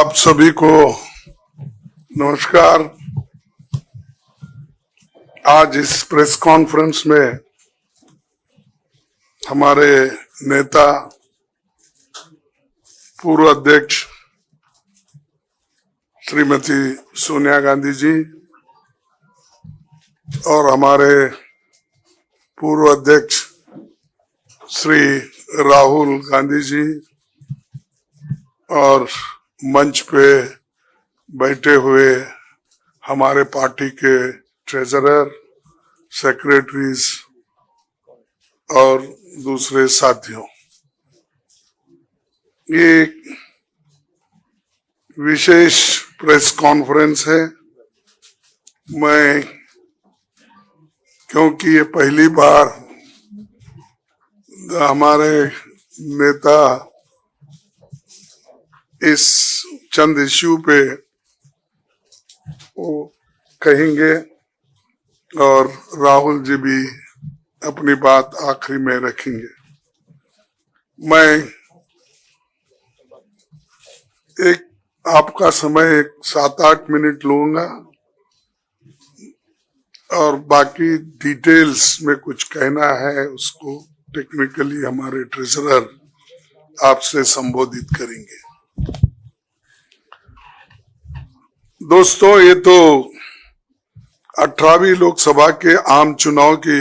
आप सभी को नमस्कार। आज इस प्रेस कॉन्फ्रेंस में हमारे नेता पूर्व अध्यक्ष श्रीमती सोनिया गांधी जी और हमारे पूर्व अध्यक्ष श्री राहुल गांधी जी और मंच पे बैठे हुए हमारे पार्टी के ट्रेजरर, सेक्रेटरीज और दूसरे साथियों, ये विशेष प्रेस कॉन्फ्रेंस है। मैं क्योंकि ये पहली बार हमारे नेता इस चंद इश्यू पे वो कहेंगे और राहुल जी भी अपनी बात आखिरी में रखेंगे। मैं एक आपका समय 7-8 मिनट लूंगा और बाकी डिटेल्स में कुछ कहना है उसको टेक्निकली हमारे ट्रेजरर आपसे संबोधित करेंगे। दोस्तों, ये तो 18वीं लोकसभा के आम चुनाव की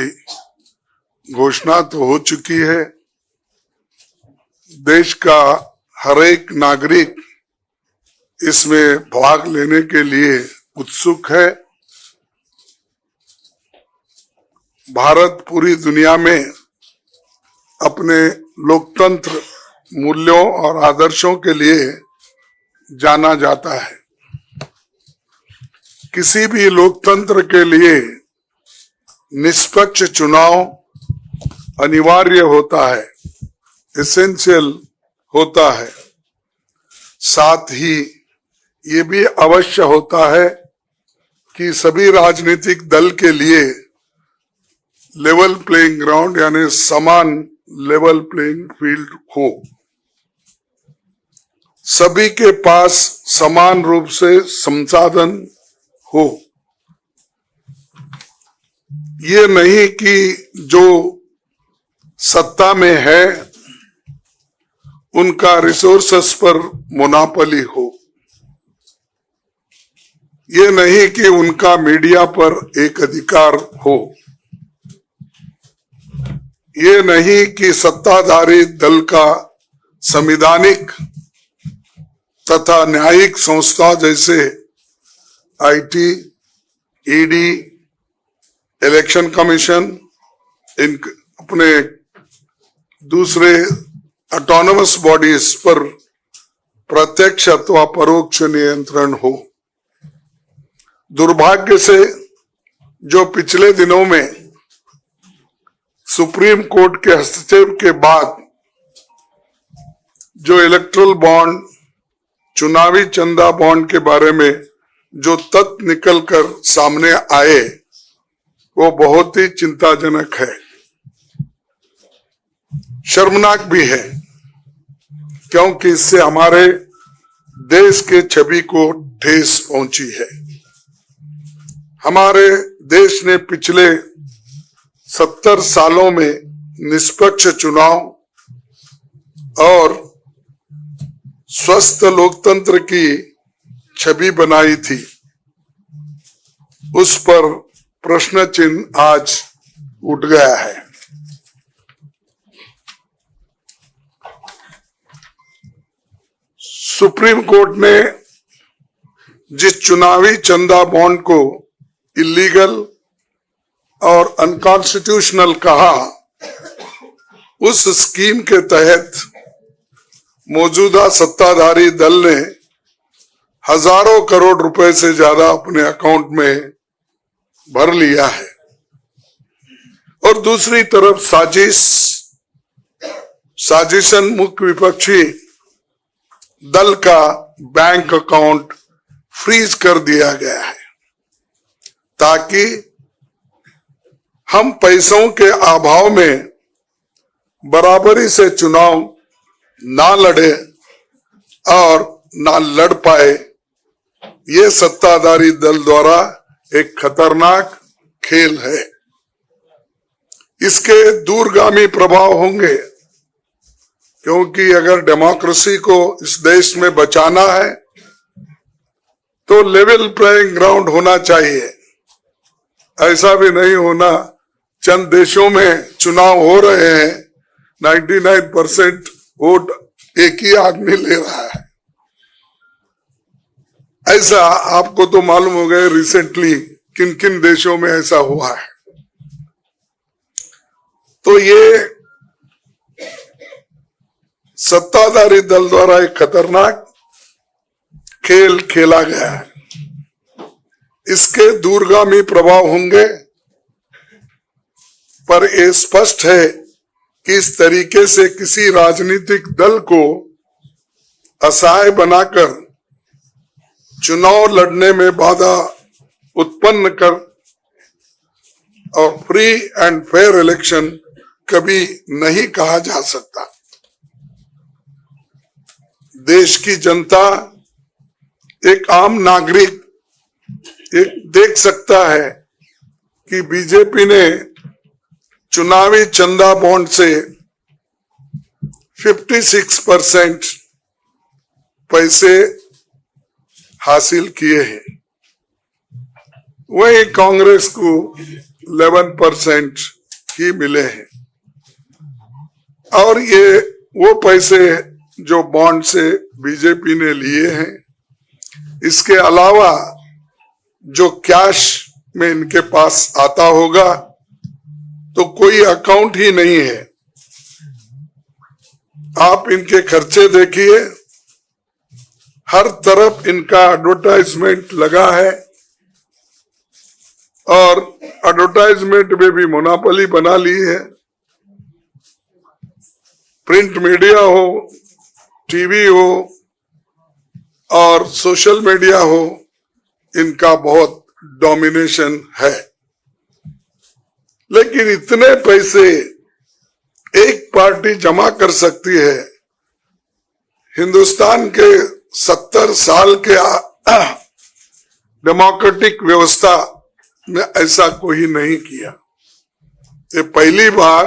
घोषणा तो हो चुकी है। देश का हर एक नागरिक इसमें भाग लेने के लिए उत्सुक है। भारत पूरी दुनिया में अपने लोकतंत्र मूल्यों और आदर्शों के लिए जाना जाता है। किसी भी लोकतंत्र के लिए निष्पक्ष चुनाव अनिवार्य होता है, एसेंशियल होता है। साथ ही ये भी अवश्य होता है कि सभी राजनीतिक दल के लिए लेवल प्लेइंग ग्राउंड यानी समान लेवल प्लेइंग फील्ड हो, सभी के पास समान रूप से संसाधन हो। ये नहीं कि जो सत्ता में है उनका रिसोर्सेस पर मोनोपोली हो। ये नहीं कि उनका मीडिया पर एक अधिकार हो। ये नहीं कि सत्ताधारी दल का संवैधानिक तथा न्यायिक संस्था जैसे आईटी, ईडी, इलेक्शन कमीशन, इन अपने दूसरे ऑटोनमस बॉडीज पर प्रत्यक्ष अथवा परोक्ष नियंत्रण हो। दुर्भाग्य से जो पिछले दिनों में सुप्रीम कोर्ट के हस्तक्षेप के बाद जो इलेक्टोरल बॉन्ड, चुनावी चंदा बॉन्ड के बारे में जो तथ्य निकलकर सामने आए वो बहुत ही चिंताजनक है, शर्मनाक भी है, क्योंकि इससे हमारे देश के छवि को ठेस पहुंची है। हमारे देश ने पिछले 70 सालों में निष्पक्ष चुनाव और स्वस्थ लोकतंत्र की छवि बनाई थी। उस पर प्रश्न चिन्ह आज उठ गया है। सुप्रीम कोर्ट ने जिस चुनावी चंदा बॉन्ड को इलीगल और अनकॉन्स्टिट्यूशनल कहा, उस स्कीम के तहत मौजूदा सत्ताधारी दल ने हजारों करोड़ रुपए से ज्यादा अपने अकाउंट में भर लिया है और दूसरी तरफ साजिशन मुख्य विपक्षी दल का बैंक अकाउंट फ्रीज कर दिया गया है ताकि हम पैसों के अभाव में बराबरी से चुनाव ना लड़े और ना लड़ पाए, ये सत्ताधारी दल द्वारा एक खतरनाक खेल है। इसके दूरगामी प्रभाव होंगे, क्योंकि अगर डेमोक्रेसी को इस देश में बचाना है तो लेवल प्लेइंग ग्राउंड होना चाहिए। ऐसा भी नहीं होना, चंद देशों में चुनाव हो रहे हैं, 99% वोट एक ही आदमी ले रहा है। ऐसा आपको तो मालूम हो गया रिसेंटली किन किन देशों में ऐसा हुआ है। तो ये सत्ताधारी दल द्वारा एक खतरनाक खेल खेला गया है। इसके दूरगामी प्रभाव होंगे, पर यह स्पष्ट है कि इस तरीके से किसी राजनीतिक दल को असहाय बनाकर चुनाव लड़ने में बाधा उत्पन्न कर और फ्री एंड फेयर इलेक्शन कभी नहीं कहा जा सकता। देश की जनता, एक आम नागरिक एक देख सकता है कि बीजेपी ने चुनावी चंदा बॉन्ड से 56% पैसे हासिल किए हैं, वही कांग्रेस को 11% ही मिले हैं। और ये वो पैसे जो बॉन्ड से बीजेपी ने लिए हैं, इसके अलावा जो कैश में इनके पास आता होगा तो कोई अकाउंट ही नहीं है। आप इनके खर्चे देखिए, हर तरफ इनका एडवर्टाइजमेंट लगा है और एडवर्टाइजमेंट में भी मोनोपोली बना ली है। प्रिंट मीडिया हो, टीवी हो और सोशल मीडिया हो, इनका बहुत डोमिनेशन है। लेकिन इतने पैसे एक पार्टी जमा कर सकती है, हिंदुस्तान के 70 साल के डेमोक्रेटिक व्यवस्था में ऐसा कोई नहीं किया। ये पहली बार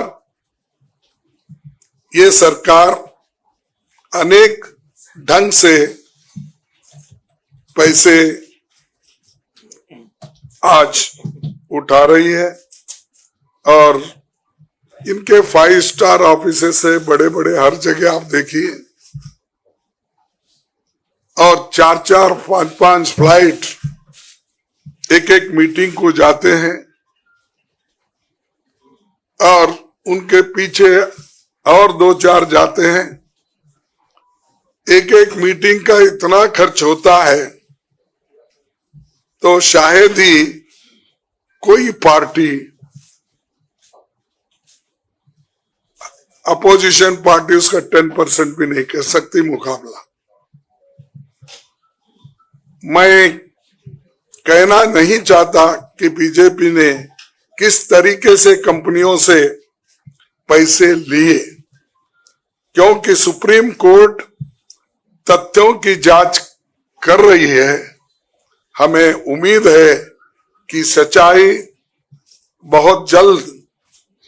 ये सरकार अनेक ढंग से पैसे आज उठा रही है और इनके 5 स्टार ऑफिसेस से बड़े बड़े हर जगह आप देखिए, और 4-4, 5-5 फ्लाइट एक मीटिंग को जाते हैं और उनके पीछे और 2-4 जाते हैं। एक मीटिंग का इतना खर्च होता है तो शायद ही कोई पार्टी, अपोजिशन पार्टी उसका 10% भी नहीं कर सकती मुकाबला। मैं कहना नहीं चाहता कि बीजेपी ने किस तरीके से कंपनियों से पैसे लिए, क्योंकि सुप्रीम कोर्ट तथ्यों की जांच कर रही है। हमें उम्मीद है कि सच्चाई बहुत जल्द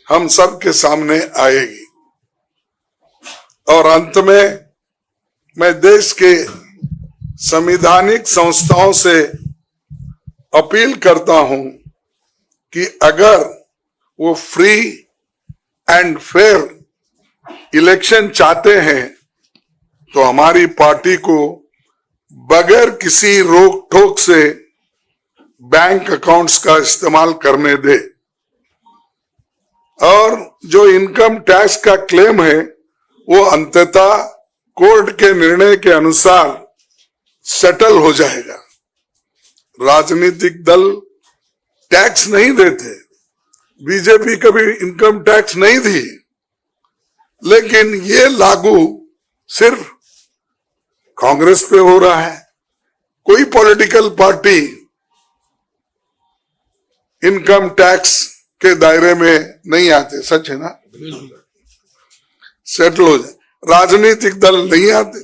हम सब के सामने आएगी। और अंत में मैं देश के संवैधानिक संस्थाओं से अपील करता हूं कि अगर वो फ्री एंड फेयर इलेक्शन चाहते हैं तो हमारी पार्टी को बगैर किसी रोक टोक से बैंक अकाउंट्स का इस्तेमाल करने दे, और जो इनकम टैक्स का क्लेम है वो अंततः कोर्ट के निर्णय के अनुसार सेटल हो जाएगा। राजनीतिक दल टैक्स नहीं देते, बीजेपी कभी इनकम टैक्स नहीं दी, लेकिन ये लागू सिर्फ कांग्रेस पे हो रहा है। कोई पॉलिटिकल पार्टी इनकम टैक्स के दायरे में नहीं आते, सच है ना? सेटल हो जाए, राजनीतिक दल नहीं आते।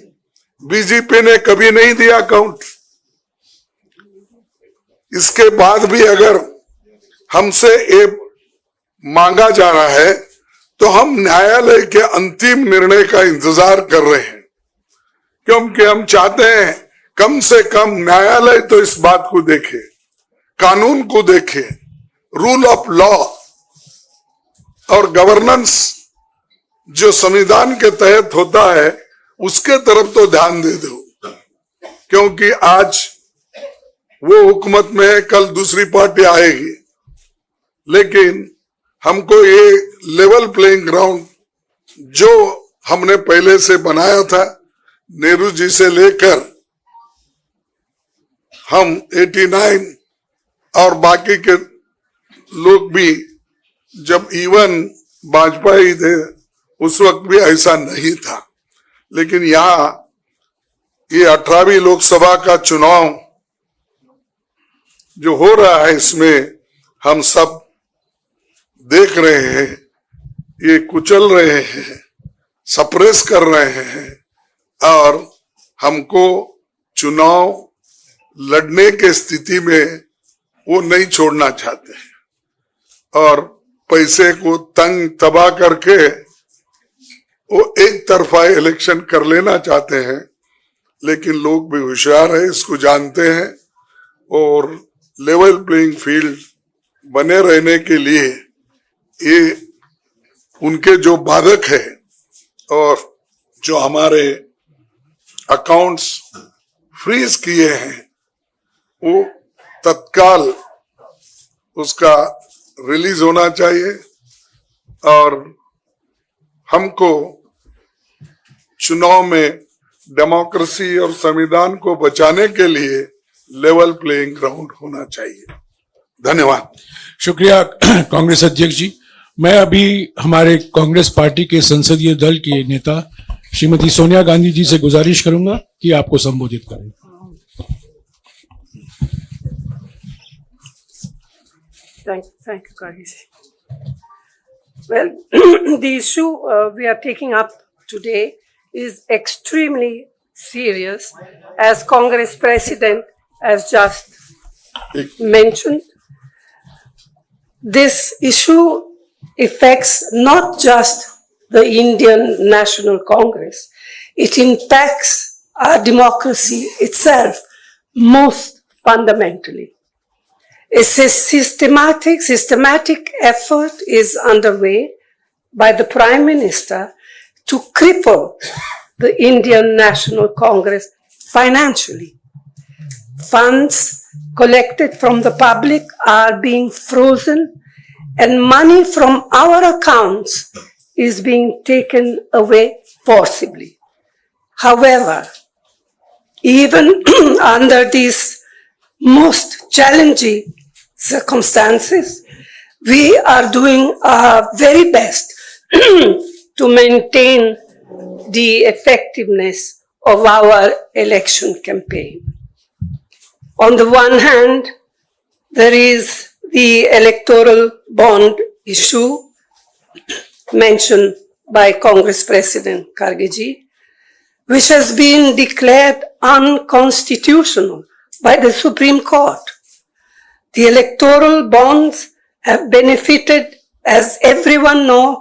बीजेपी ने कभी नहीं दिया अकाउंट। इसके बाद भी अगर हमसे ये मांगा जा रहा है तो हम न्यायालय के अंतिम निर्णय का इंतजार कर रहे हैं, क्योंकि हम चाहते हैं कम से कम न्यायालय तो इस बात को देखे, कानून को देखे, रूल ऑफ लॉ और गवर्नेंस जो संविधान के तहत होता है उसके तरफ तो ध्यान दे दो, क्योंकि आज वो हुकूमत में है, कल दूसरी पार्टी आएगी। लेकिन हमको ये लेवल प्लेइंग ग्राउंड जो हमने पहले से बनाया था, नेहरू जी से लेकर हम 89 और बाकी के लोग भी, जब इवन वाजपेयी थे उस वक्त भी ऐसा नहीं था। लेकिन यहाँ ये 18वीं लोकसभा का चुनाव जो हो रहा है, इसमें हम सब देख रहे हैं, ये कुचल रहे हैं, सप्रेस कर रहे हैं और हमको चुनाव लड़ने के स्थिति में वो नहीं छोड़ना चाहते हैं और पैसे को तंग तबाह करके वो एक तरफा इलेक्शन कर लेना चाहते हैं। लेकिन लोग भी होशियार है, इसको जानते हैं और लेवल प्लेइंग फील्ड बने रहने के लिए ये उनके जो बाधक है और जो हमारे अकाउंट्स फ्रीज किए हैं वो तत्काल उसका रिलीज होना चाहिए और हमको चुनाव में डेमोक्रेसी और संविधान को बचाने के लिए लेवल प्लेइंग ग्राउंड होना चाहिए। धन्यवाद। शुक्रिया कांग्रेस अध्यक्ष जी। मैं अभी हमारे कांग्रेस पार्टी के संसदीय दल के नेता श्रीमती सोनिया गांधी जी से गुजारिश करूंगा कि आपको संबोधित करें। Thank you, Kagiji. Well, the issue we are taking up today is extremely serious, as Congress President has just mentioned. This issue affects not just the Indian National Congress, it impacts our democracy itself most fundamentally. A systematic effort is underway by the Prime Minister to cripple the Indian National Congress financially. Funds collected from the public are being frozen and money from our accounts is being taken away forcibly. However, even under these most challenging circumstances, we are doing our very best to maintain the effectiveness of our election campaign. On the one hand, there is the electoral bond issue mentioned by Congress President Kharge, which has been declared unconstitutional by the Supreme Court. The electoral bonds have benefited, as everyone knows,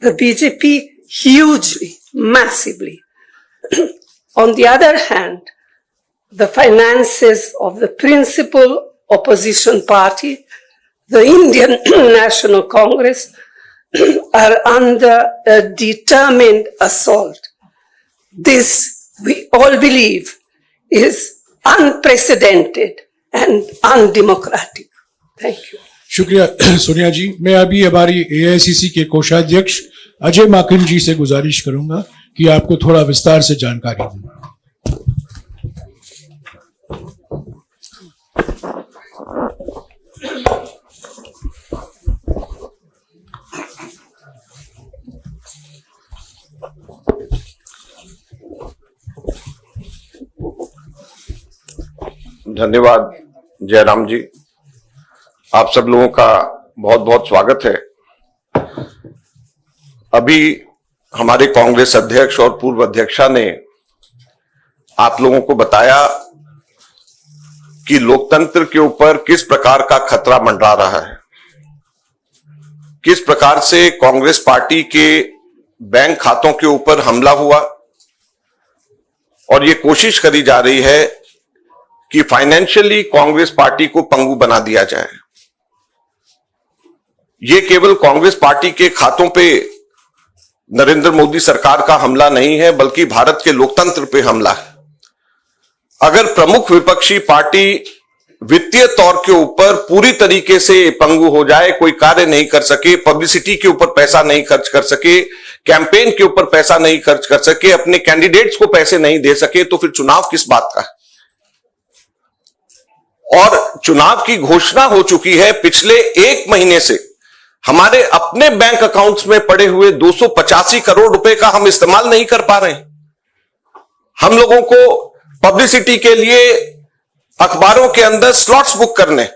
the BJP hugely, massively. On the other hand, the finances of the principal opposition party, the Indian National Congress, are under a determined assault. This, we all believe, is unprecedented and undemocratic. Thank you. शुक्रिया सोनिया जी। मैं अभी हमारी AICC के कोषाध्यक्ष अजय माकन जी से गुजारिश करूंगा कि आपको थोड़ा विस्तार से जानकारी दें। धन्यवाद जयराम जी, आप सब लोगों का बहुत बहुत स्वागत है। अभी हमारे कांग्रेस अध्यक्ष और पूर्व अध्यक्षा ने आप लोगों को बताया कि लोकतंत्र के ऊपर किस प्रकार का खतरा मंडरा रहा है, किस प्रकार से कांग्रेस पार्टी के बैंक खातों के ऊपर हमला हुआ और ये कोशिश करी जा रही है कि फाइनेंशियली कांग्रेस पार्टी को पंगु बना दिया जाए। ये केवल कांग्रेस पार्टी के खातों पे नरेंद्र मोदी सरकार का हमला नहीं है, बल्कि भारत के लोकतंत्र पे हमला है। अगर प्रमुख विपक्षी पार्टी वित्तीय तौर के ऊपर पूरी तरीके से पंगु हो जाए, कोई कार्य नहीं कर सके, पब्लिसिटी के ऊपर पैसा नहीं खर्च कर सके, कैंपेन के ऊपर पैसा नहीं खर्च कर सके, अपने कैंडिडेट्स को पैसे नहीं दे सके, तो फिर चुनाव किस बात का है? और चुनाव की घोषणा हो चुकी है। पिछले एक महीने से हमारे अपने बैंक अकाउंट्स में पड़े हुए 285 करोड़ रुपए का हम इस्तेमाल नहीं कर पा रहे हैं। हम लोगों को पब्लिसिटी के लिए अखबारों के अंदर स्लॉट्स बुक करने,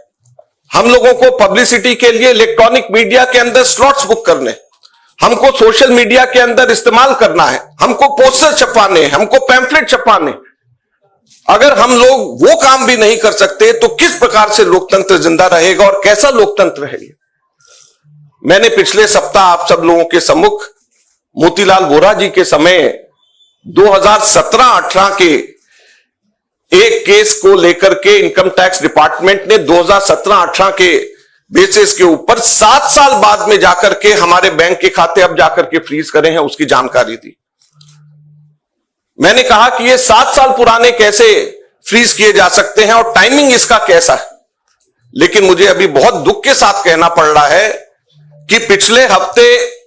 हम लोगों को पब्लिसिटी के लिए इलेक्ट्रॉनिक मीडिया के अंदर स्लॉट्स बुक करने, हमको सोशल मीडिया के अंदर इस्तेमाल करना है, हमको पोस्टर छपवाने, हमको पैम्फलेट छपवाने। अगर हम लोग वो काम भी नहीं कर सकते तो किस प्रकार से लोकतंत्र जिंदा रहेगा और कैसा लोकतंत्र है ये? मैंने पिछले सप्ताह आप सब लोगों के सम्मुख मोतीलाल वोरा जी के समय 2017-18 के एक केस को लेकर के इनकम टैक्स डिपार्टमेंट ने 2017-18 के बेसिस के ऊपर 7 साल बाद में जाकर के हमारे बैंक के खाते अब जाकर के फ्रीज करे हैं, उसकी जानकारी दी। मैंने कहा कि ये 7 साल पुराने कैसे फ्रीज किए जा सकते हैं और टाइमिंग इसका कैसा है। लेकिन मुझे अभी बहुत दुख के साथ कहना पड़ रहा है कि पिछले हफ्ते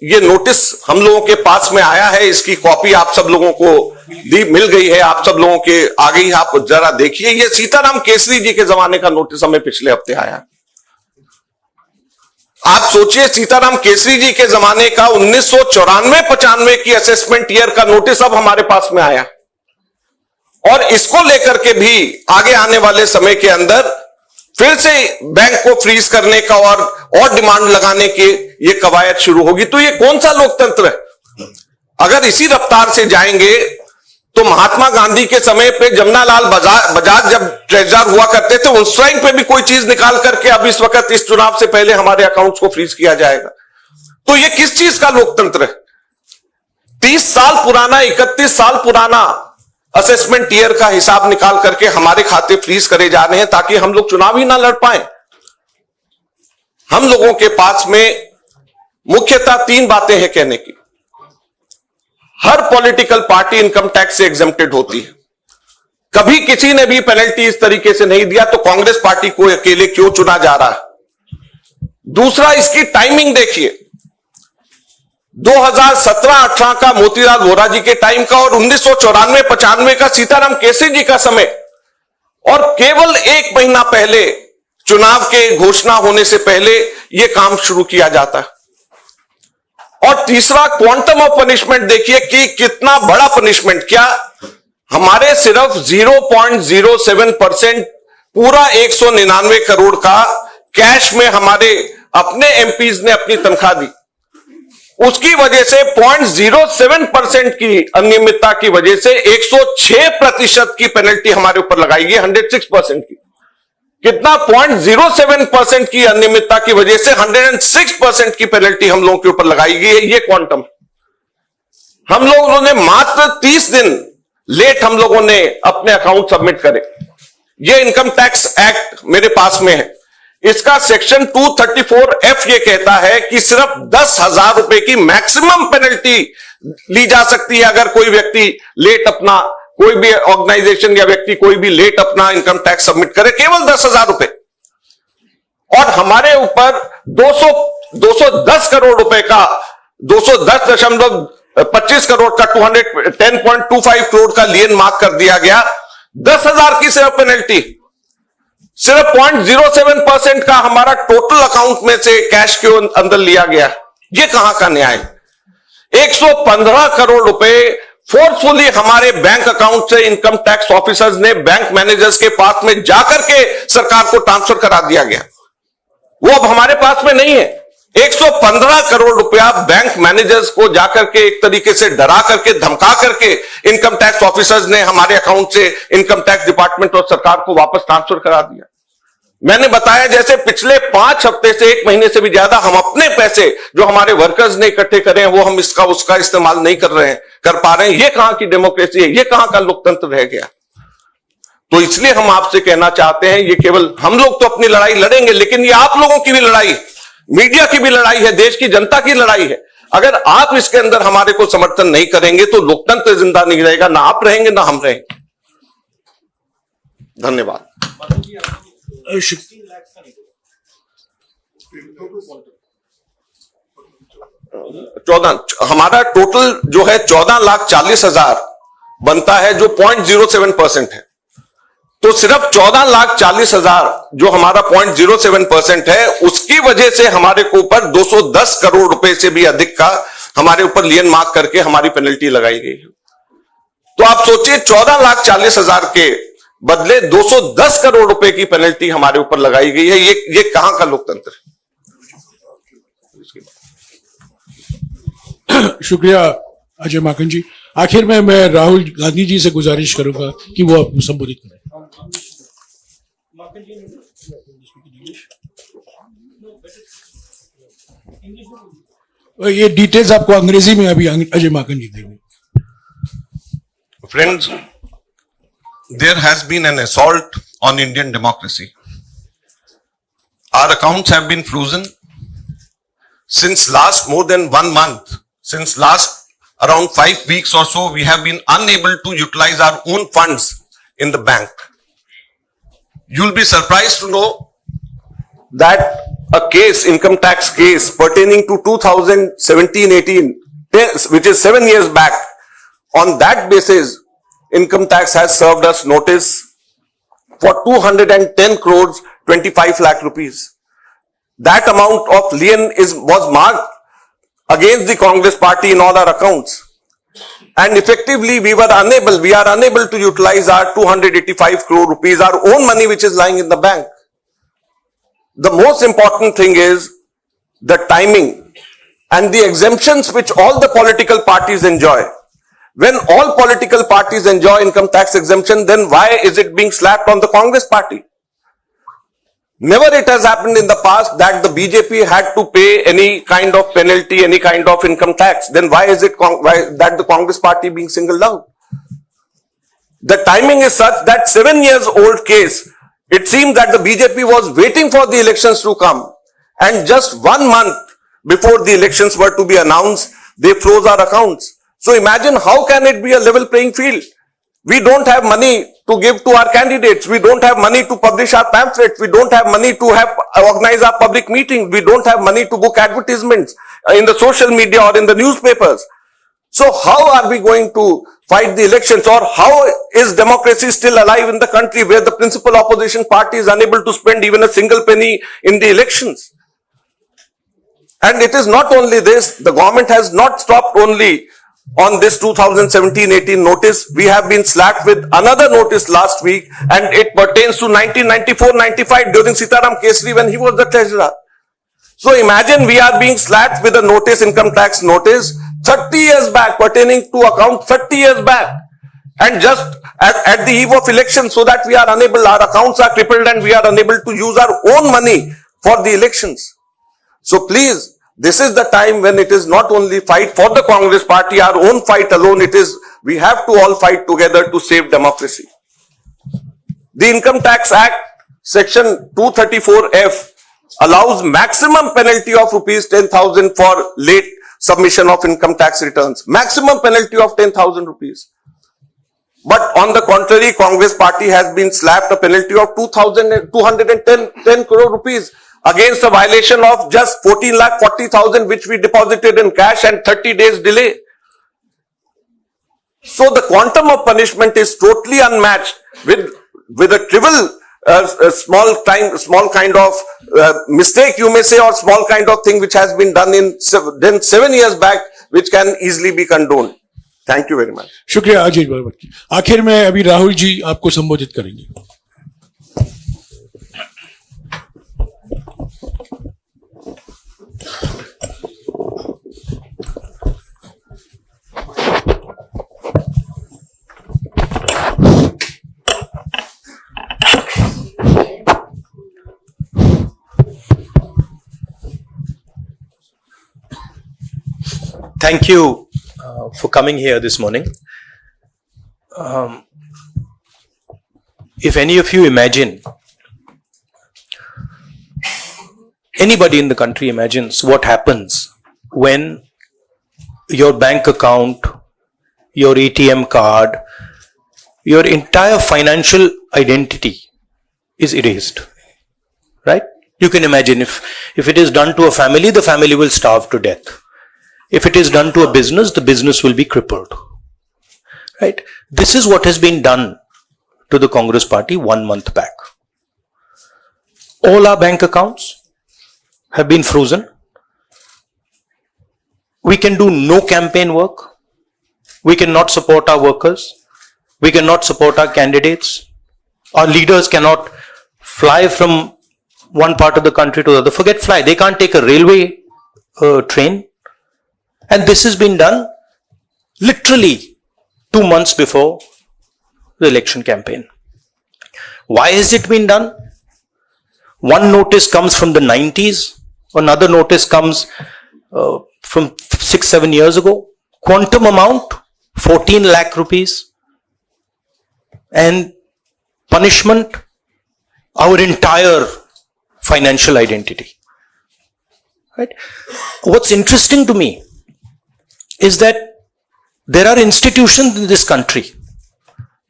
ये नोटिस हम लोगों के पास में आया है, इसकी कॉपी आप सब लोगों को मिल गई है, आप सब लोगों के आ गई, आप जरा देखिए। ये सीताराम केसरी जी के जमाने का नोटिस हमें पिछले हफ्ते आया। आप सोचिए, सीताराम केसरी जी के जमाने का 1994-95 की असेसमेंट ईयर का नोटिस अब हमारे पास में आया, और इसको लेकर के भी आगे आने वाले समय के अंदर फिर से बैंक को फ्रीज करने का और डिमांड लगाने की ये कवायद शुरू होगी। तो ये कौन सा लोकतंत्र है? अगर इसी रफ्तार से जाएंगे तो महात्मा गांधी के समय पे जमनालाल बजाज जब ट्रेजरर हुआ करते थे, उस टाइम पे भी कोई चीज निकाल करके अब इस वक्त इस चुनाव से पहले हमारे अकाउंट्स को फ्रीज किया जाएगा। तो ये किस चीज का लोकतंत्र है? 30 साल पुराना, 31 साल पुराना असेसमेंट ईयर का हिसाब निकाल करके हमारे खाते फ्रीज करे जा रहे हैं ताकि हम लोग चुनाव ही ना लड़ पाए। हम लोगों के पास में मुख्यतः 3 बातें हैं कहने की। हर पॉलिटिकल पार्टी इनकम टैक्स से एग्जेम्प्टेड होती है, कभी किसी ने भी पेनल्टी इस तरीके से नहीं दिया, तो कांग्रेस पार्टी को अकेले क्यों चुना जा रहा है? दूसरा, इसकी टाइमिंग देखिए, 2017-18 का मोतीलाल वोरा जी के टाइम का और 1994-95 का सीताराम केसरी जी का समय, और केवल 1 महीना पहले चुनाव के घोषणा होने से पहले यह काम शुरू किया जाता है। और तीसरा, क्वांटम ऑफ पनिशमेंट देखिए कि कितना बड़ा पनिशमेंट। क्या हमारे सिर्फ 0.07% पूरा 199 करोड़ का कैश में हमारे अपने एमपीज ने अपनी तनख्वाह दी, उसकी वजह से 0.07% की अनियमितता की वजह से 106% की पेनल्टी हमारे ऊपर लगाई गई, 106% की। कितना? 0.07% की अनियमितता की वजह से 106% की पेनल्टी हम लोगों के ऊपर लगाई गई है। ये क्वांटम हम लोगों ने मात्र 30 दिन लेट हम लोगों ने अपने अकाउंट सबमिट करे। ये इनकम टैक्स एक्ट मेरे पास में है, इसका सेक्शन 234F ये कहता है कि सिर्फ 10,000 रुपए की मैक्सिमम पेनल्टी ली जा सकती है अगर कोई व्यक्ति लेट अपना, कोई भी ऑर्गेनाइजेशन या व्यक्ति कोई भी लेट अपना इनकम टैक्स सबमिट करे, केवल 10,000 रुपए। और हमारे ऊपर 210 करोड़ रुपए का 210.25 करोड़ का 210.25 करोड़ का लियन मार्क कर दिया गया। 10,000 की सिर्फ पेनल्टी, सिर्फ 0.07% का हमारा टोटल अकाउंट में से कैश के अंदर लिया गया। ये कहां का न्याय? 115 करोड़ रुपए फोर्सफुली हमारे बैंक अकाउंट से इनकम टैक्स ऑफिसर्स ने बैंक मैनेजर्स के पास में जाकर के सरकार को ट्रांसफर करा दिया गया। वो अब हमारे पास में नहीं है। 115 करोड़ रुपया बैंक मैनेजर्स को जाकर के एक तरीके से डरा करके धमका करके इनकम टैक्स ऑफिसर्स ने हमारे अकाउंट से इनकम टैक्स डिपार्टमेंट और सरकार को वापस ट्रांसफर करा दिया। मैंने बताया जैसे पिछले 5 हफ्ते से 1 महीने से भी ज्यादा हम अपने पैसे जो हमारे वर्कर्स ने इकट्ठे करे हैं वो हम इसका उसका इस्तेमाल नहीं कर पा रहे हैं। ये कहां की डेमोक्रेसी है, ये कहां का लोकतंत्र रह गया। तो इसलिए हम आपसे कहना चाहते हैं, ये केवल हम लोग तो अपनी लड़ाई लड़ेंगे, लेकिन ये आप लोगों की भी लड़ाई, मीडिया की भी लड़ाई है, देश की जनता की लड़ाई है। अगर आप इसके अंदर हमारे को समर्थन नहीं करेंगे तो लोकतंत्र जिंदा नहीं रहेगा, ना आप रहेंगे ना हम रहेंगे। धन्यवाद। हमारा टोटल जो है 14,40,000 बनता है, जो 0.07% है। तो सिर्फ 14,40,000 जो हमारा 0.07% है, उसकी वजह से हमारे को ऊपर 210 करोड़ रुपए से भी अधिक का हमारे ऊपर लियन मार्क करके हमारी पेनल्टी लगाई गई है। तो आप सोचिए 14,40,000 के बदले 210 करोड़ रुपए की पेनल्टी हमारे ऊपर लगाई गई है। ये कहां का लोकतंत्र है? शुक्रिया अजय माकन जी। आखिर में मैं राहुल गांधी जी से गुजारिश करूंगा कि वो आपको संबोधित करें। ये डिटेल्स आपको अंग्रेजी में अभी अजय माकन जी देंगे। Friends, there has been an assault on Indian democracy. Our accounts have been frozen since last more than 1 month. Since last around 5 weeks or so, we have been unable to utilize our own funds in the bank. You'll be surprised to know that a case, income tax case pertaining to 2017-18, which is 7 years back, on that basis, income tax has served us notice for 210 crores, 25 lakh rupees. That amount of lien was marked against the Congress party in all our accounts. And effectively, we are unable to utilize our 285 crore rupees, our own money which is lying in the bank. The most important thing is the timing and the exemptions which all the political parties enjoy. When all political parties enjoy income tax exemption, then why is it being slapped on the Congress party? Never it has happened in the past that the BJP had to pay any kind of penalty, any kind of income tax. Then why is it that the Congress party being singled out? The timing is such that 7 years old case, it seemed that the BJP was waiting for the elections to come, and just 1 month before the elections were to be announced, they froze our accounts. So imagine how can it be a level playing field? We don't have money to give to our candidates. We don't have money to publish our pamphlets. We don't have money to organize our public meetings. We don't have money to book advertisements in the social media or in the newspapers. So how are we going to fight the elections, or how is democracy still alive in the country where the principal opposition party is unable to spend even a single penny in the elections? And it is not only this, the government has not stopped only on this 2017-18 notice. We have been slapped with another notice last week, and it pertains to 1994-95 during Sitaram Kesri when he was the treasurer. So imagine we are being slapped with a notice, income tax notice, 30 years back, pertaining to account 30 years back, and just at the eve of election, so that we are unable, our accounts are crippled and we are unable to use our own money for the elections. So please, this is the time when it is not only fight for the Congress party, our own fight alone, it is, we have to all fight together to save democracy. The Income Tax Act, section 234F, allows maximum penalty of rupees 10,000 for late submission of income tax returns. Maximum penalty of 10,000 rupees. But on the contrary, Congress party has been slapped a penalty of 210 crore rupees against a violation of just 14,40,000 which we deposited in cash and 30 days delay. So the quantum of punishment is totally unmatched with a trivial small kind of mistake, you may say, or small kind of thing which has been done in 7 years back, which can easily be condoned. Thank you very much. शुक्रिया अजय बाबा। आखिर में अभी राहुल जी आपको संबोधित करेंगे। Thank you for coming here this morning. If any of you imagine, anybody in the country imagines what happens when your bank account, your ATM card, your entire financial identity is erased, right? You can imagine if it is done to a family, the family will starve to death. If it is done to a business, the business will be crippled, right? This is what has been done to the Congress party 1 month back. All our bank accounts have been frozen. We can do no campaign work. We cannot support our workers. We cannot support our candidates. Our leaders cannot fly from one part of the country to the other. Forget fly. They can't take a railway train. And this has been done literally 2 months before the election campaign. Why has it been done? One notice comes from the 90s. Another notice comes from 6-7 years ago. Quantum amount, 14 lakh rupees. And punishment, our entire financial identity. Right? What's interesting to me is that there are institutions in this country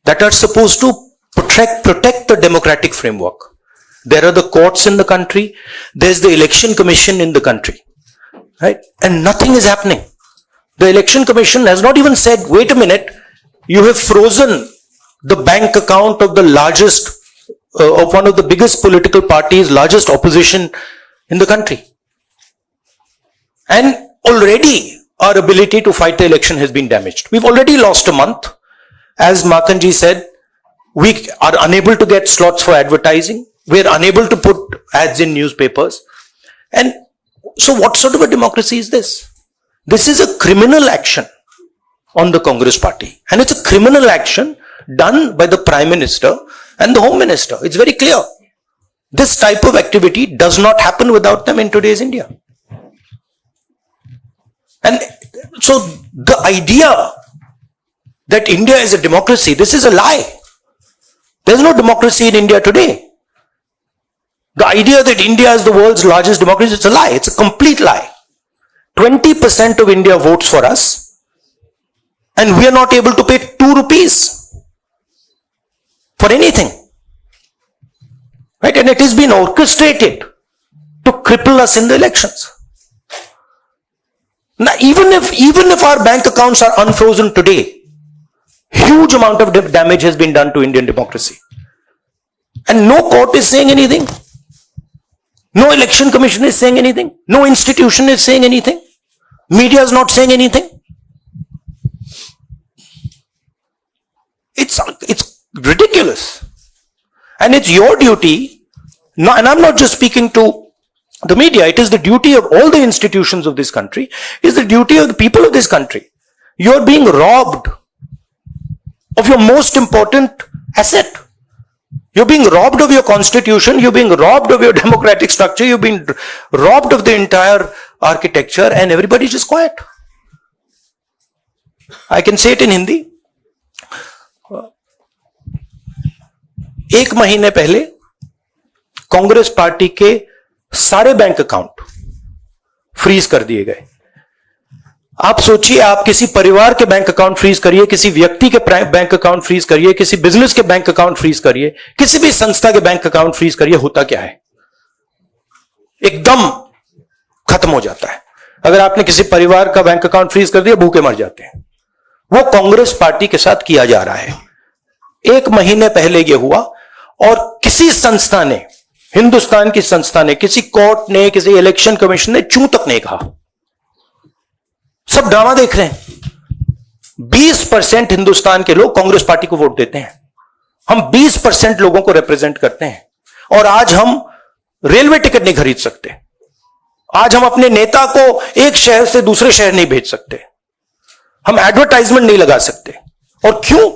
that are supposed to protect the democratic framework. There are the courts in the country, there's the election commission in the country, right? And nothing is happening. The election commission has not even said, wait a minute, you have frozen the bank account of the largest, of one of the biggest political parties, largest opposition in the country. And already our ability to fight the election has been damaged. We've already lost a month. As Makanji said, we are unable to get slots for advertising. We're unable to put ads in newspapers. And so what sort of a democracy is this? This is a criminal action on the Congress party. And it's a criminal action done by the Prime Minister and the Home Minister. It's very clear. This type of activity does not happen without them in today's India. And so the idea that India is a democracy, this is a lie. There's no democracy in India today. The idea that India is the world's largest democracy, it's a lie. It's a complete lie. 20% of India votes for us, and we are not able to pay 2 rupees for anything. Right? And it has been orchestrated to cripple us in the elections. Now, even if our bank accounts are unfrozen today, huge amount of damage has been done to Indian democracy. And no court is saying anything. No election commission is saying anything. No institution is saying anything. Media is not saying anything. It's ridiculous. And it's your duty, and I'm not just speaking to the media, it is the duty of all the institutions of this country, is the duty of the people of this country. You're being robbed of your most important asset. You're being robbed of your constitution, you're being robbed of your democratic structure, you've been robbed of the entire architecture, and everybody's just quiet. I can say it in Hindi. 1 महीने पहले Congress party के सारे bank account freeze कर दिए गए. आप सोचिए, आप किसी परिवार के बैंक अकाउंट फ्रीज करिए, किसी व्यक्ति के बैंक अकाउंट फ्रीज करिए, किसी बिजनेस के बैंक अकाउंट फ्रीज करिए, किसी भी संस्था के बैंक अकाउंट फ्रीज करिए, होता क्या है? एकदम खत्म हो जाता है. अगर आपने किसी परिवार का बैंक अकाउंट फ्रीज कर दिया, भूखे मर जाते हैं. वो कांग्रेस पार्टी के साथ किया जा रहा है. 1 महीने पहले यह हुआ, और किसी संस्था ने, हिंदुस्तान की संस्था ने, किसी कोर्ट ने, किसी इलेक्शन कमीशन ने चूं तक नहीं कहा. सब ड्रामा देख रहे हैं. 20% हिंदुस्तान के लोग कांग्रेस पार्टी को वोट देते हैं. हम 20% लोगों को रिप्रेजेंट करते हैं, और आज हम रेलवे टिकट नहीं खरीद सकते. आज हम अपने नेता को एक शहर से दूसरे शहर नहीं भेज सकते. हम एडवर्टाइजमेंट नहीं लगा सकते. और क्यों?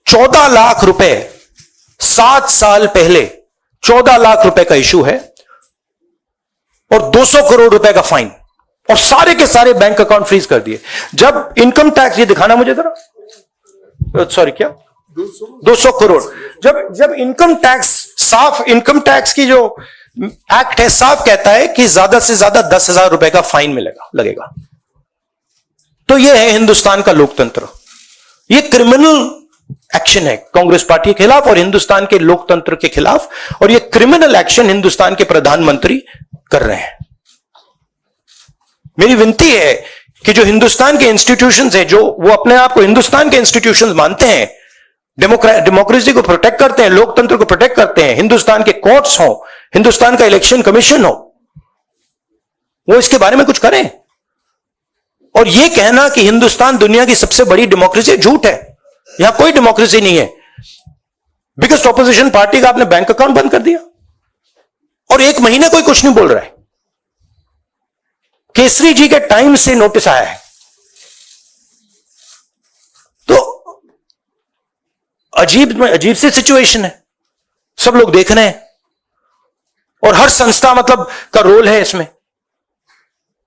14 लाख रुपए 7 साल पहले 14 लाख रुपए का इशू है, और 200 करोड़ रुपए का फाइन. और सारे के सारे बैंक अकाउंट फ्रीज कर दिए। जब इनकम टैक्स, ये दिखाना मुझे जरा, सॉरी क्या 200 करोड़, जब इनकम टैक्स, साफ इनकम टैक्स की जो एक्ट है साफ कहता है कि ज्यादा से ज्यादा 10,000 रुपए का फाइन लगेगा। तो यह है हिंदुस्तान का लोकतंत्र। यह क्रिमिनल एक्शन है कांग्रेस पार्टी के खिलाफ और हिंदुस्तान के लोकतंत्र के खिलाफ, और यह क्रिमिनल एक्शन हिंदुस्तान के प्रधानमंत्री कर रहे हैं। मेरी विनती है कि जो हिंदुस्तान के इंस्टीट्यूशंस हैं, जो वो अपने आप को हिंदुस्तान के इंस्टीट्यूशंस मानते हैं, डेमोक्रेसी को प्रोटेक्ट करते हैं, लोकतंत्र को प्रोटेक्ट करते हैं, हिंदुस्तान के कोर्ट्स हो, हिंदुस्तान का इलेक्शन कमीशन हो, वो इसके बारे में कुछ करें। और यह कहना कि हिंदुस्तान दुनिया की सबसे बड़ी डेमोक्रेसी, झूठ है। यहां कोई डेमोक्रेसी नहीं है। बिगेस्ट ऑपोजिशन पार्टी का आपने बैंक अकाउंट बंद कर दिया और 1 महीने कोई कुछ नहीं बोल रहा है। केसरी जी के टाइम से नोटिस आया है, तो अजीब सी सिचुएशन है। सब लोग देख रहे हैं और हर संस्था मतलब का रोल है इसमें।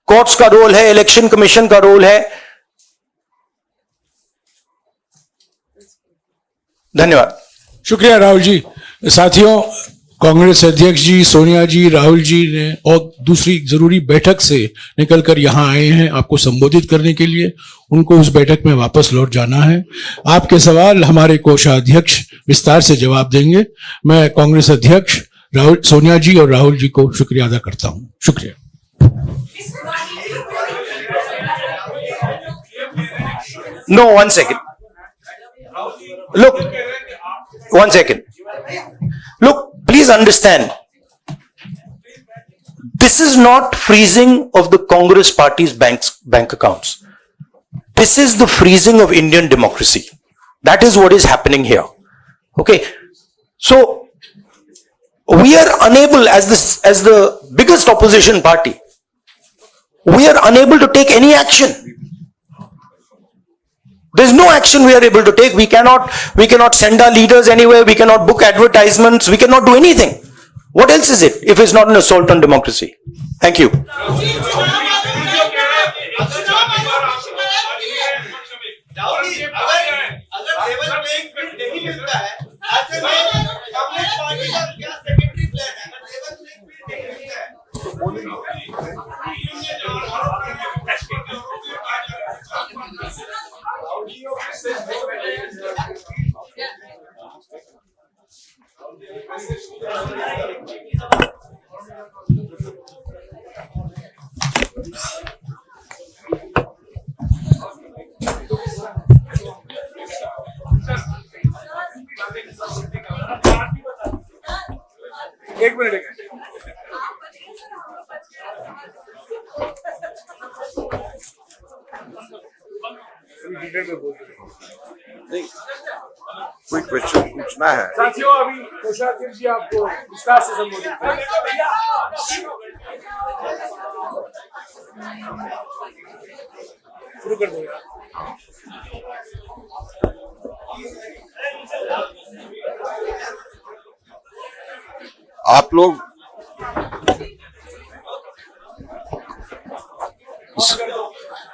कोर्ट्स का रोल है, इलेक्शन कमीशन का रोल है। धन्यवाद। शुक्रिया राहुल जी। साथियों, कांग्रेस अध्यक्ष जी, सोनिया जी, राहुल जी ने और दूसरी जरूरी बैठक से निकलकर यहां आए हैं आपको संबोधित करने के लिए। उनको उस बैठक में वापस लौट जाना है। आपके सवाल हमारे कोषाध्यक्ष विस्तार से जवाब देंगे। मैं कांग्रेस अध्यक्ष सोनिया जी और राहुल जी को शुक्रिया अदा करता हूं। शुक्रिया। No, 1 second. Look, 1 second. Look, please understand. This is not freezing of the Congress party's bank accounts. This is the freezing of Indian democracy. That is what is happening here. Okay. So, we are unable, as the biggest opposition party, we are unable to take any action. There's no action we are able to take. We cannot send our leaders anywhere. We cannot book advertisements. We cannot do anything. What else is it if it's not an assault on democracy? Thank you. एक minute. कोई question पूछना है? साथियों, अभी कोषाध्यक्ष जी आपको विस्तार से संबोधित करेंगे। शुरू कर दो। आप लोग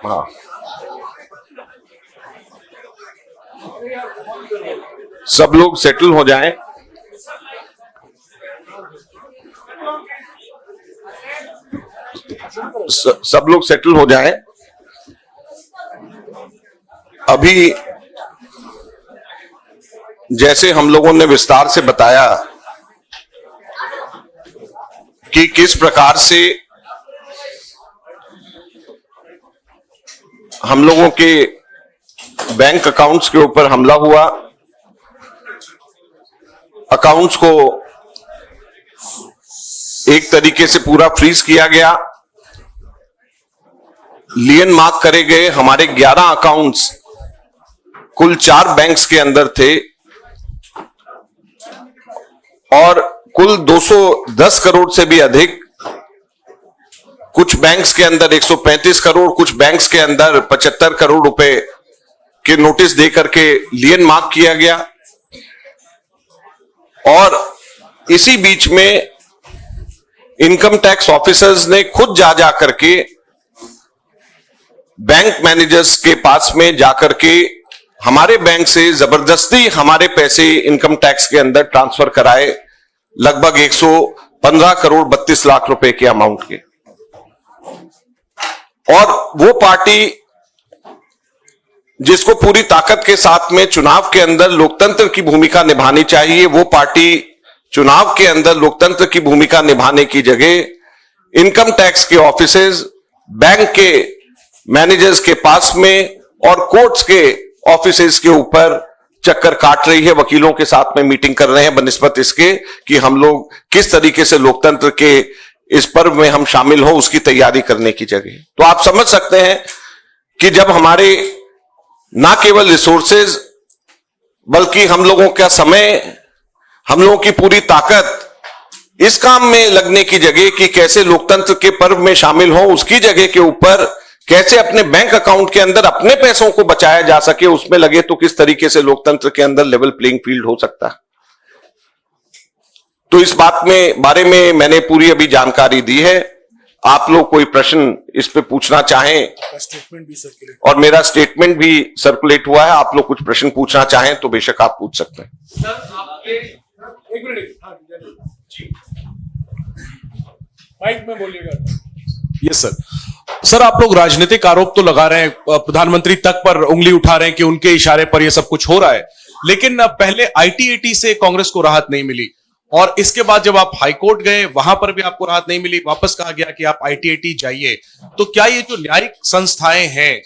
हाँ, सब लोग सेटल हो जाएं। सब लोग सेटल हो जाएं। अभी जैसे हम लोगों ने विस्तार से बताया कि किस प्रकार से हम लोगों के बैंक अकाउंट्स के ऊपर हमला हुआ, अकाउंट्स को एक तरीके से पूरा फ्रीज किया गया, लियन मार्क करे गए। हमारे 11 अकाउंट्स कुल 4 बैंक्स के अंदर थे और कुल 210 करोड़ से भी अधिक, कुछ बैंक्स के अंदर 135 करोड़, कुछ बैंक्स के अंदर 75 करोड़ रुपए के नोटिस दे करके लियन मार्क किया गया। और इसी बीच में इनकम टैक्स ऑफिसर्स ने खुद जा करके बैंक मैनेजर्स के पास में जाकर के हमारे बैंक से जबरदस्ती हमारे पैसे इनकम टैक्स के अंदर ट्रांसफर कराए, लगभग 115 करोड़ 32 लाख रुपए के अमाउंट के। और वो पार्टी जिसको पूरी ताकत के साथ में चुनाव के अंदर लोकतंत्र की भूमिका निभानी चाहिए, वो पार्टी चुनाव के अंदर लोकतंत्र की भूमिका निभाने की जगह इनकम टैक्स के ऑफिसेज, बैंक के मैनेजर्स के पास में और कोर्ट्स के ऑफिसेज के ऊपर चक्कर काट रही है, वकीलों के साथ में मीटिंग कर रहे हैं बनिस्बत इसके कि हम लोग किस तरीके से लोकतंत्र के इस पर्व में हम शामिल हो उसकी तैयारी करने की जगह। तो आप समझ सकते हैं कि जब हमारे ना केवल रिसोर्सेज बल्कि हम लोगों का समय, हम लोगों की पूरी ताकत इस काम में लगने की जगह कि कैसे लोकतंत्र के पर्व में शामिल हो, उसकी जगह के ऊपर कैसे अपने बैंक अकाउंट के अंदर अपने पैसों को बचाया जा सके, उसमें लगे तो किस तरीके से लोकतंत्र के अंदर लेवल प्लेइंग फील्ड हो सकता है। तो इस बारे में मैंने पूरी अभी जानकारी दी है। आप लोग कोई प्रश्न इस पे पूछना चाहें, स्टेटमेंट भी सर्कुलेट, और मेरा स्टेटमेंट भी सर्कुलेट हुआ है, आप लोग कुछ प्रश्न पूछना चाहें तो बेशक आप पूछ सकते हैं। एक मिनट, हाँ जी, माइक में बोलिएगा। यस सर, आप लोग राजनीतिक आरोप तो लगा रहे हैं, प्रधानमंत्री तक पर उंगली उठा रहे हैं कि उनके इशारे पर यह सब कुछ हो रहा है, लेकिन पहले आईटीएटी से कांग्रेस को राहत नहीं मिली और इसके बाद जब आप हाईकोर्ट गए वहां पर भी आपको राहत नहीं मिली, वापस कहा गया कि आप आईटीएटी जाइए। तो क्या ये जो न्यायिक संस्थाएं हैं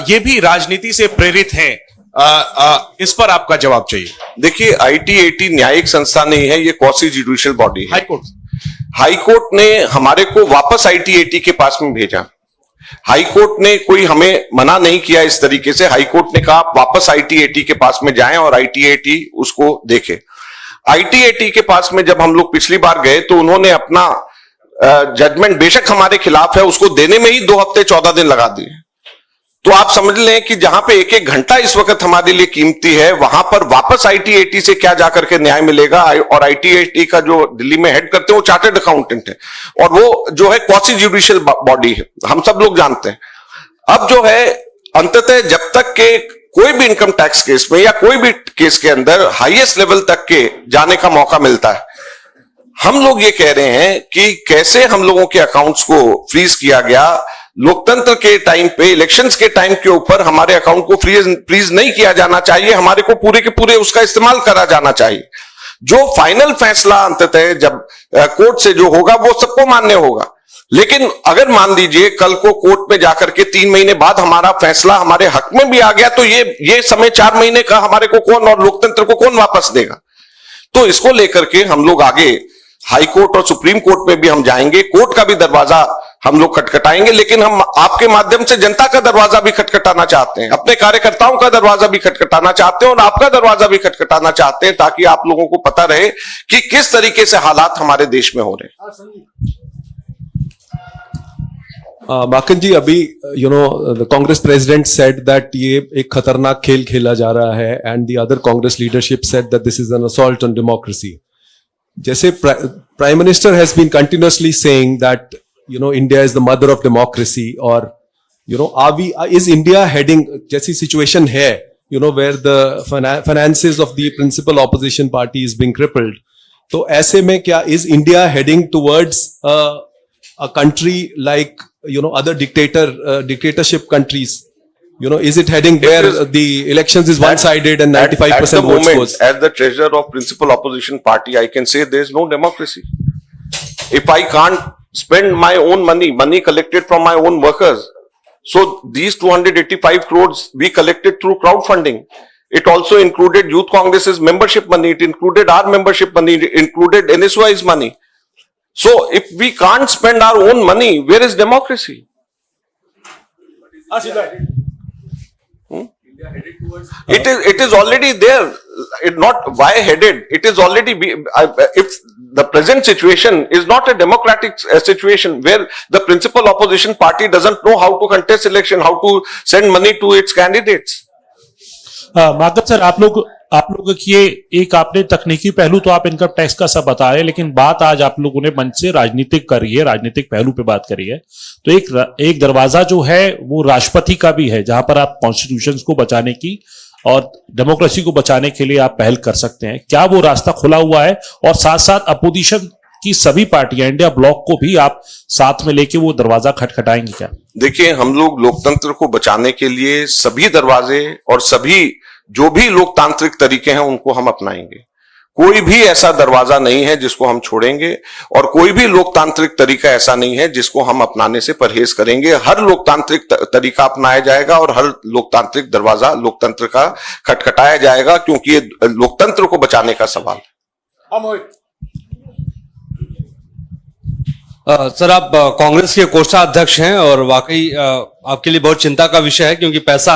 ये भी राजनीति से प्रेरित हैं? इस पर आपका जवाब चाहिए। देखिए, आईटीएटी न्यायिक संस्था नहीं है, ये क्वासी जुडिशियल बॉडी है। हाईकोर्ट ने हमारे को वापस आईटीएटी के पास में भेजा। हाईकोर्ट ने कोई हमें मना नहीं किया इस तरीके से। हाईकोर्ट ने कहा आप वापस आईटीएटी के पास में जाएं और आईटीएटी उसको देखे। आईटीएटी के पास में जब हम लोग पिछली बार गए तो उन्होंने अपना जजमेंट बेशक हमारे खिलाफ है उसको देने में ही 2 हफ्ते 14 दिन लगा दिए। तो आप समझ लें कि जहां पे 1-1 घंटा इस वक्त हमारे लिए कीमती है, वहां पर वापस आईटीएटी से क्या जाकर के न्याय मिलेगा। और आईटीएटी का जो दिल्ली में हेड करते हैं वो चार्टर्ड अकाउंटेंट है और वो जो है क्वासी जुडिशियल बॉडी है, हम सब लोग जानते हैं। अब जो है अंततः जब तक के कोई भी इनकम टैक्स केस में या कोई भी केस के अंदर हाईएस्ट लेवल तक के जाने का मौका मिलता है, हम लोग ये कह रहे हैं कि कैसे हम लोगों के अकाउंट्स को फ्रीज किया गया। लोकतंत्र के टाइम पे, इलेक्शंस के टाइम के ऊपर हमारे अकाउंट को फ्रीज नहीं किया जाना चाहिए, हमारे को पूरे के पूरे उसका इस्तेमाल करा जाना चाहिए। जो फाइनल फैसला अंततः जब कोर्ट से जो होगा वो सबको मान्य होगा। लेकिन अगर मान लीजिए कल को कोर्ट में जाकर के 3 महीने बाद हमारा फैसला हमारे हक में भी आ गया तो ये समय 4 महीने का हमारे को कौन और लोकतंत्र को कौन वापस देगा। तो इसको लेकर के हम लोग आगे हाई कोर्ट और सुप्रीम कोर्ट में भी हम जाएंगे, कोर्ट का भी दरवाजा हम लोग खटखटाएंगे, लेकिन हम आपके माध्यम से जनता का दरवाजा भी खटखटाना चाहते हैं, अपने कार्यकर्ताओं का दरवाजा भी खटखटाना चाहते हैं और आपका दरवाजा भी खटखटाना चाहते हैं, ताकि आप लोगों को पता रहे कि किस तरीके से हालात हमारे देश में हो रहे हैं। माकन जी, अभी the Congress president said that ये एक खतरनाक खेल खेला जा रहा है and the other Congress leadership said that this is an assault on democracy. जैसे prime minister has been continuously saying that India is the mother of democracy, और इज इंडिया हेडिंग, जैसी सिचुएशन है where the finances of the principal opposition party is being crippled, तो ऐसे में क्या is India heading towards a country like other dictatorship countries? Is it heading where the elections is one-sided and 95% votes goes? As the treasurer of principal opposition party, I can say there is no democracy. If I can't spend my own money collected from my own workers, so these 285 crores we collected through crowdfunding. It also included Youth Congress's membership money. It included our membership money. It included NSY's money. So if we can't spend our own money, where is democracy? It is already there. Not why headed. It is already if the present situation is not a democratic situation where the principal opposition party doesn't know how to contest election, how to send money to its candidates. Madhav sir, आप लोग आप लोगों की ये एक आपने तकनीकी पहलू तो आप इनकम टैक्स का सब बता रहे हैं, लेकिन बात आज आप लोगों ने मंच से राजनीतिक करी है, राजनीतिक पहलू पे बात करी है। तो एक दरवाजा जो है वो राष्ट्रपति का भी है, जहां पर आप कॉन्स्टिट्यूशन को बचाने की और डेमोक्रेसी को बचाने के लिए आप पहल कर सकते हैं। क्या वो रास्ता खुला हुआ है? और साथ साथ अपोजिशन की सभी पार्टियां, इंडिया ब्लॉक को भी आप साथ में लेके वो दरवाजा खटखटाएंगे क्या? देखिए, हम लोग लोकतंत्र को बचाने के लिए सभी दरवाजे और सभी जो भी लोकतांत्रिक तरीके हैं उनको हम अपनाएंगे। कोई भी ऐसा दरवाजा नहीं है जिसको हम छोड़ेंगे और कोई भी लोकतांत्रिक तरीका ऐसा नहीं है जिसको हम अपनाने से परहेज करेंगे। हर लोकतांत्रिक तरीका अपनाया जाएगा और हर लोकतांत्रिक दरवाजा लोकतंत्र का खटखटाया जाएगा, क्योंकि ये लोकतंत्र को बचाने का सवाल है। सर, आप कांग्रेस के कोषाध्यक्ष हैं और वाकई आपके लिए बहुत चिंता का विषय है, क्योंकि पैसा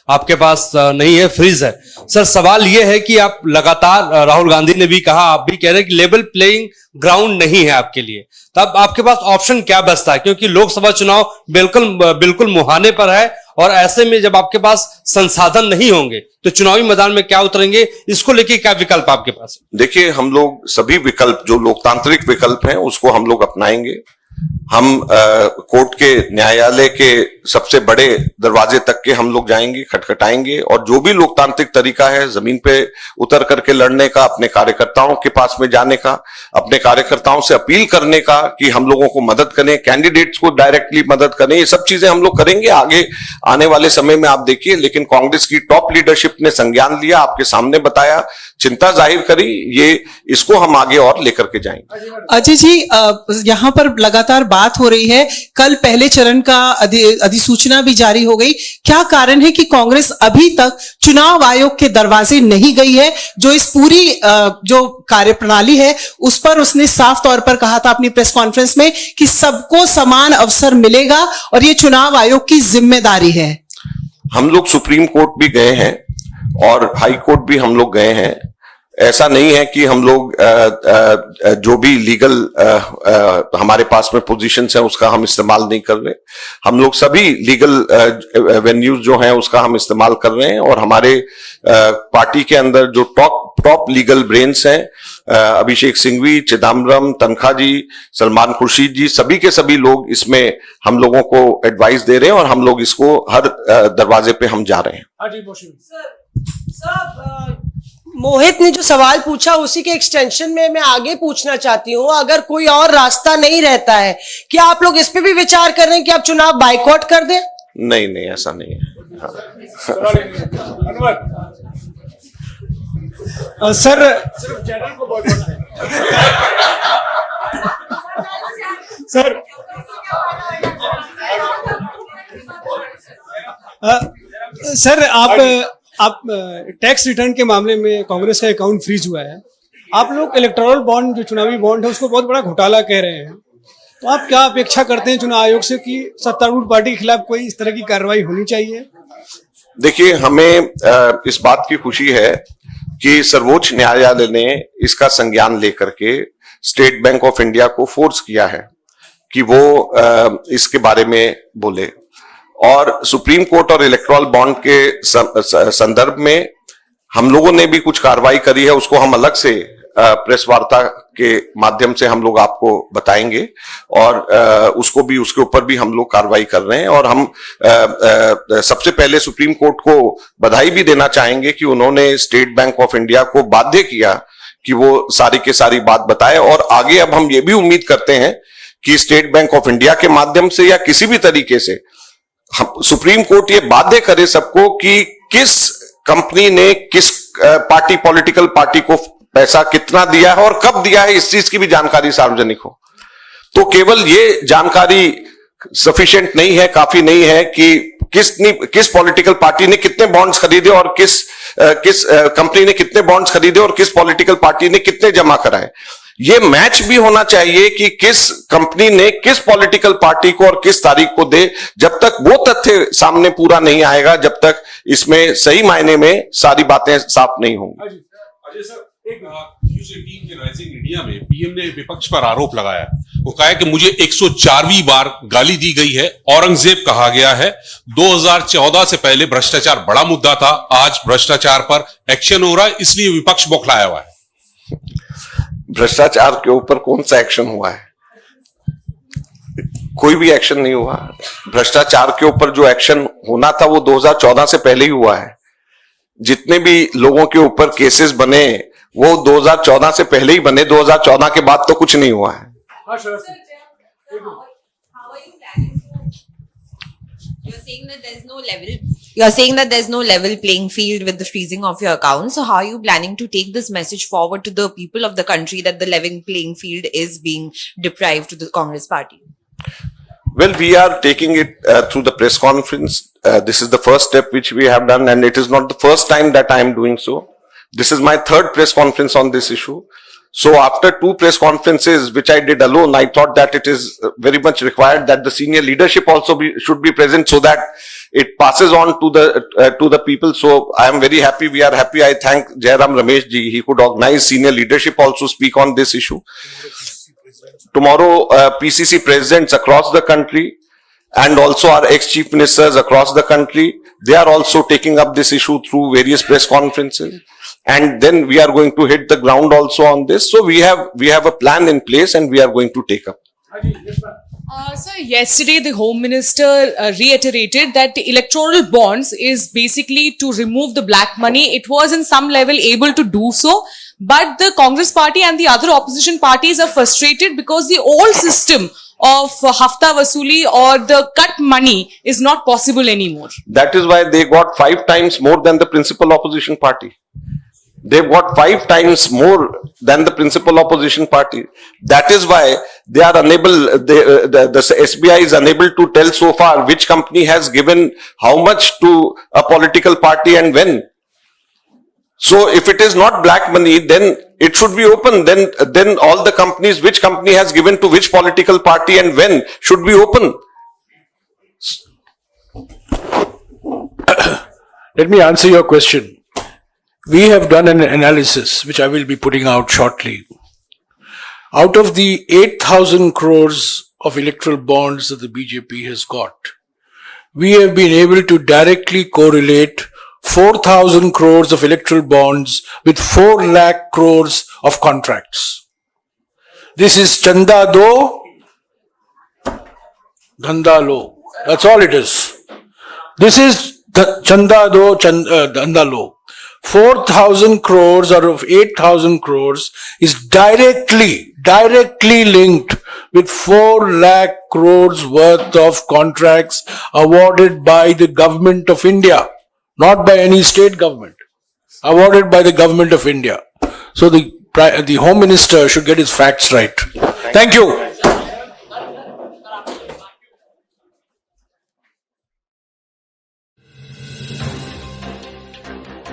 आपके पास नहीं है, फ्रीज है। सर, सवाल यह है कि आप लगातार, राहुल गांधी ने भी कहा, आप भी कह रहे हैं कि लेवल प्लेइंग ग्राउंड नहीं है आपके लिए। तब आपके पास ऑप्शन क्या बचता है? क्योंकि लोकसभा चुनाव बिल्कुल मुहाने पर है, और ऐसे में जब आपके पास संसाधन नहीं होंगे तो चुनावी मैदान में क्या उतरेंगे? इसको लेके क्या विकल्प आपके पास? देखिए, हम लोग सभी विकल्प जो लोकतांत्रिक विकल्प हैं उसको हम लोग अपनाएंगे। हम कोर्ट के, न्यायालय के सबसे बड़े दरवाजे तक के हम लोग जाएंगे, खटखटाएंगे, और जो भी लोकतांत्रिक तरीका है जमीन पे उतर करके लड़ने का, अपने कार्यकर्ताओं के पास में जाने का, अपने कार्यकर्ताओं से अपील करने का कि हम लोगों को मदद करें, कैंडिडेट्स को डायरेक्टली मदद करें, ये सब चीजें हम लोग करेंगे आगे आने वाले समय में। आप देखिए, लेकिन कांग्रेस की टॉप लीडरशिप ने संज्ञान लिया, आपके सामने बताया, चिंता जाहिर करी, ये इसको हम आगे और लेकर के जाएंगे। अजय जी, यहाँ पर लगातार बात हो रही है, कल पहले चरण का अधिसूचना भी जारी हो गई। क्या कारण है कि कांग्रेस अभी तक चुनाव आयोग के दरवाजे नहीं गई है? जो इस पूरी जो कार्यप्रणाली है उस पर उसने साफ तौर पर कहा था अपनी प्रेस कॉन्फ्रेंस में कि सबको समान अवसर मिलेगा और ये चुनाव आयोग की जिम्मेदारी है। हम लोग सुप्रीम कोर्ट भी गए हैं और हाई कोर्ट भी हम लोग गए हैं। ऐसा नहीं है कि हम लोग जो भी लीगल हमारे पास में पोजीशंस हैं उसका हम इस्तेमाल नहीं कर रहे। हम लोग सभी लीगल वेन्यूज जो हैं उसका हम इस्तेमाल कर रहे हैं, और हमारे पार्टी के अंदर जो टॉप लीगल ब्रेन्स हैं, अभिषेक सिंघवी, चिदम्बरम, तनखा जी, सलमान खुर्शीद जी, सभी के सभी लोग इसमें हम लोगों को एडवाइस दे रहे हैं, और हम लोग इसको हर दरवाजे पे हम जा रहे हैं। मोहित ने जो सवाल पूछा उसी के एक्सटेंशन में मैं आगे पूछना चाहती हूँ, अगर कोई और रास्ता नहीं रहता है, क्या आप लोग इस पे भी विचार कर रहे हैं कि आप चुनाव बाइकआउट कर दें? नहीं, ऐसा नहीं है। सर, सर आप टैक्स रिटर्न के मामले में कांग्रेस का अकाउंट फ्रीज हुआ है। आप लोग इलेक्टोरल बॉन्ड, जो चुनावी बॉन्ड है, उसको बहुत बड़ा घोटाला कह रहे हैं। तो आप क्या अपेक्षा करते हैं चुनाव आयोग से कि सत्तारूढ़ पार्टी के खिलाफ कोई इस तरह की कार्रवाई होनी चाहिए? देखिए, हमें इस बात की खुशी है कि सर्वोच्च न्यायालय ने इसका संज्ञान लेकर के स्टेट बैंक ऑफ इंडिया को फोर्स किया है कि वो इसके बारे में बोले, और सुप्रीम कोर्ट और इलेक्टोरल बॉन्ड के संदर्भ में हम लोगों ने भी कुछ कार्रवाई करी है। उसको हम अलग से प्रेस वार्ता के माध्यम से हम लोग आपको बताएंगे, और उसको भी, उसके ऊपर भी हम लोग कार्रवाई कर रहे हैं। और हम सबसे पहले सुप्रीम कोर्ट को बधाई भी देना चाहेंगे कि उन्होंने स्टेट बैंक ऑफ इंडिया को बाध्य किया कि वो सारी के सारी बात बताए, और आगे अब हम ये भी उम्मीद करते हैं कि स्टेट बैंक ऑफ इंडिया के माध्यम से या किसी भी तरीके से सुप्रीम कोर्ट ये बाध्य करे सबको कि किस कंपनी ने किस पॉलिटिकल पार्टी को पैसा कितना दिया है और कब दिया है, इस चीज की भी जानकारी सार्वजनिक हो। तो केवल ये जानकारी सफिशिएंट नहीं है, काफी नहीं है कि किस पॉलिटिकल पार्टी ने कितने बॉन्ड्स खरीदे और किस कंपनी ने कितने बॉन्ड्स खरीदे और किस पॉलिटिकल पार्टी ने कितने जमा कराए। ये मैच भी होना चाहिए कि किस कंपनी ने किस पॉलिटिकल पार्टी को और किस तारीख को दे। जब तक वो तथ्य सामने पूरा नहीं आएगा, जब तक इसमें सही मायने में सारी बातें साफ नहीं होंगी। अजय सर, एक न्यूज़ 18 के राइजिंग इंडिया में पीएम ने विपक्ष पर आरोप लगाया वो कहा है कि मुझे 104वीं बार गाली दी गई है, औरंगजेब कहा गया है। 2014 से पहले भ्रष्टाचार बड़ा मुद्दा था, आज भ्रष्टाचार पर एक्शन हो रहा है, इसलिए विपक्ष बौखलाया हुआ है। भ्रष्टाचार के ऊपर कौन सा एक्शन हुआ है? कोई भी एक्शन नहीं हुआ। भ्रष्टाचार के ऊपर जो एक्शन होना था वो 2014 से पहले ही हुआ है। जितने भी लोगों के ऊपर केसेस बने वो 2014 से पहले ही बने, 2014 के बाद तो कुछ नहीं हुआ है। You're saying that there's no level playing field with the freezing of your account. So how are you planning to take this message forward to the people of the country that the level playing field is being deprived to the Congress party? Well, we are taking it through the press conference. This is the first step which we have done, and it is not the first time that I am doing so. This is my third press conference on this issue. So after 2 press conferences, which I did alone, I thought that it is very much required that the senior leadership also should be present so that it passes on to the people. So I am very happy. We are happy. I thank Jairam Ramesh ji. He could organize senior leadership also speak on this issue. Tomorrow, PCC presidents across the country and also our ex-chief ministers across the country, they are also taking up this issue through various press conferences. And then we are going to hit the ground also on this. So we have a plan in place and we are going to take up. Sir, yesterday the Home Minister reiterated that the electoral bonds is basically to remove the black money. It was in some level able to do so, but the Congress party and the other opposition parties are frustrated because the old system of hafta vasuli or the cut money is not possible anymore. That is why they got 5 times more than the principal opposition party. They've got 5 times more than the principal opposition party. That is why they are unable, the SBI is unable to tell so far which company has given how much to a political party and when. So if it is not black money, then it should be open. Then all the companies, which company has given to which political party and when should be open. Let me answer your question. We have done an analysis, which I will be putting out shortly. Out of the 8,000 crores of electoral bonds that the BJP has got, we have been able to directly correlate 4,000 crores of electoral bonds with 4 lakh crores of contracts. This is Chanda Do, Dhanda Lo. That's all it is. This is Chanda Do, Dhanda Lo. 4,000 crores out of 8,000 crores is directly linked with 4 lakh crores worth of contracts awarded by the government of India, not by any state government, awarded by the government of India. So the Home Minister should get his facts right. Thank you.